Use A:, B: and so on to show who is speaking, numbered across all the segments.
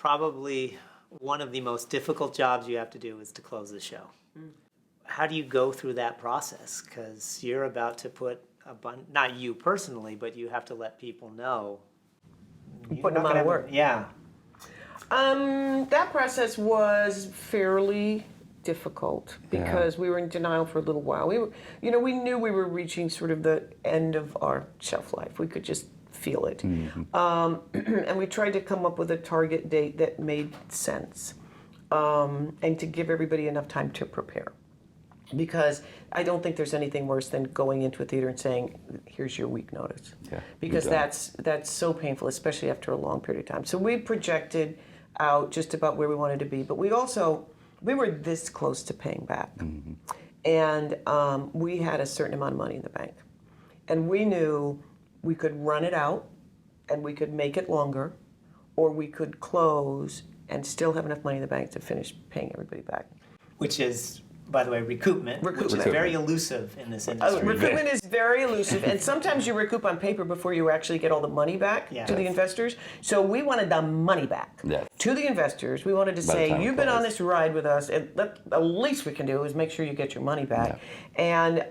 A: probably one of the most difficult jobs you have to do is to close the show. How do you go through that process? Because you're about to put not you personally, but you have to let people know.
B: Putting them out of work.
A: Yeah.
B: That process was fairly difficult because we were in denial for a little while. We knew we were reaching sort of the end of our shelf life. We could just feel it. And we tried to come up with a target date that made sense and to give everybody enough time to prepare. Because I don't think there's anything worse than going into a theater and saying, here's your week notice.
C: Yeah,
B: because that's so painful, especially after a long period of time. So we projected out just about where we wanted to be, but we were this close to paying back. And we had a certain amount of money in the bank. And we knew we could run it out and we could make it longer, or we could close and still have enough money in the bank to finish paying everybody back.
A: Which is, by the way, recoupment. Which is very elusive in this industry.
B: Recoupment is very elusive, and sometimes you recoup on paper before you actually get all the money back to the investors. So we wanted the money back to the investors. We wanted to say, you've been on this ride with us, and the least we can do is make sure you get your money back. And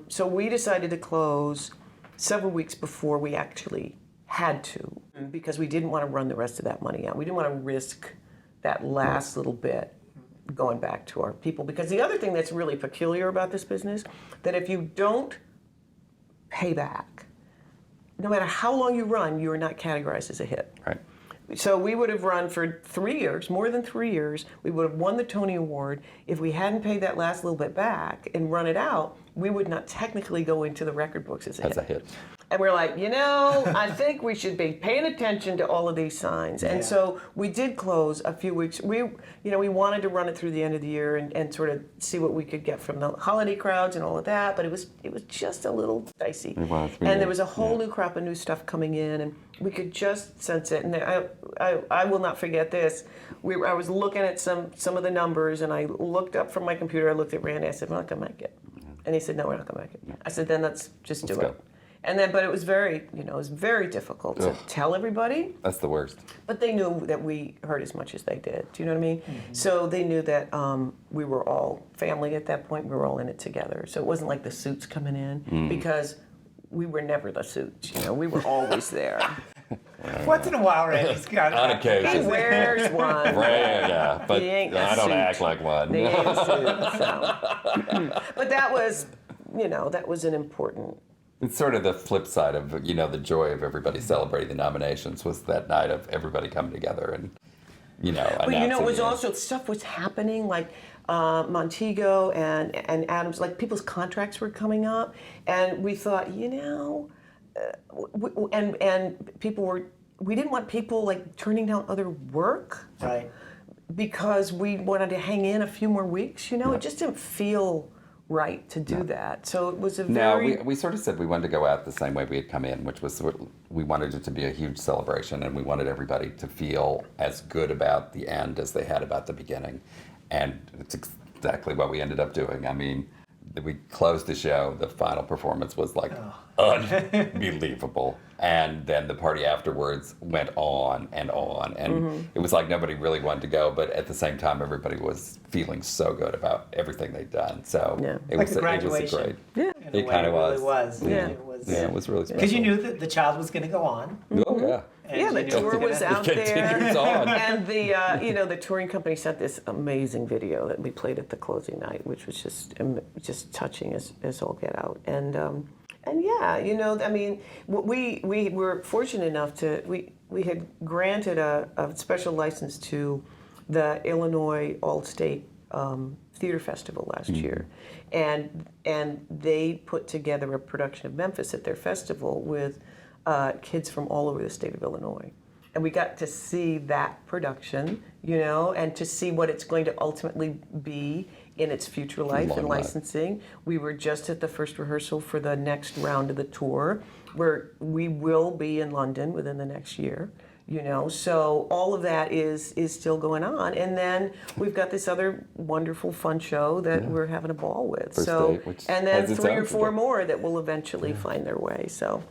B: so we decided to close several weeks before we actually had to, because we didn't want to run the rest of that money out. We didn't want to risk that last little bit going back to our people. Because the other thing that's really peculiar about this business, that if you don't pay back, no matter how long you run, you are not categorized as a hit.
C: Right.
B: So we would have run for 3 years, more than 3 years. We would have won the Tony Award. If we hadn't paid that last little bit back and run it out, we would not technically go into the record books as a hit. And we're like, I think we should be paying attention to all of these signs. And so we did close a few weeks. We wanted to run it through the end of the year and sort of see what we could get from the holiday crowds and all of that. But it was just a little dicey.
C: It was,
B: and there was a whole new crop of new stuff coming in, and we could just sense it. And I will not forget this. I was looking at some of the numbers, and I looked up from my computer. I looked at Randy. I said, we're not going to make it. And he said, no, we're not going to make it. I said, then let's just do it. And then, but it was very difficult to tell everybody.
C: That's the worst.
B: But they knew that we hurt as much as they did. Do you know what I mean? So they knew that we were all family at that point. We were all in it together. So it wasn't like the suits coming in because we were never the suits. We were always there.
A: Once in a while, Randy's got
C: on occasion.
B: He wears one.
C: Right, but I don't act like one.
B: He ain't a suit, so. But that was, that was an important.
C: It's sort of the flip side of, the joy of everybody celebrating the nominations was that night of everybody coming together and,
B: But it was also, stuff was happening, like Montego and Adams, like people's contracts were coming up, and we thought, and people we didn't want people like turning down other work.
A: Right.
B: Because we wanted to hang in a few more weeks, it just didn't feel right to do that. So it was a very...
C: No, we sort of said we wanted to go out the same way we had come in, which was we wanted it to be a huge celebration, and we wanted everybody to feel as good about the end as they had about the beginning. And it's exactly what we ended up doing. I mean, we closed the show. The final performance was like unbelievable. And then the party afterwards went on and on. And it was like nobody really wanted to go, but at the same time, everybody was feeling so good about everything they'd done. So it
A: like
C: was
A: a graduation.
C: It was great.
B: Yeah.
C: It kind of was.
A: It really was.
C: Yeah, it was really special.
A: Because you knew that the child was going to go on.
C: Oh, yeah.
B: Yeah, the tour was out there,
C: on.
B: and the touring company sent this amazing video that we played at the closing night, which was just touching as all get out. And I mean, we were fortunate enough to we had granted a special license to the Illinois All-State Theater Festival last year, and they put together a production of Memphis at their festival with kids from all over the state of Illinois. And we got to see that production, and to see what it's going to ultimately be in its future life and licensing. We were just at the first rehearsal for the next round of the tour, where we will be in London within the next year. So all of that is still going on, and then we've got this other wonderful fun show that we're having a ball with.
C: First Date, which
B: and then
C: has its
B: 3 or
C: own
B: 4 more that will eventually find their way. So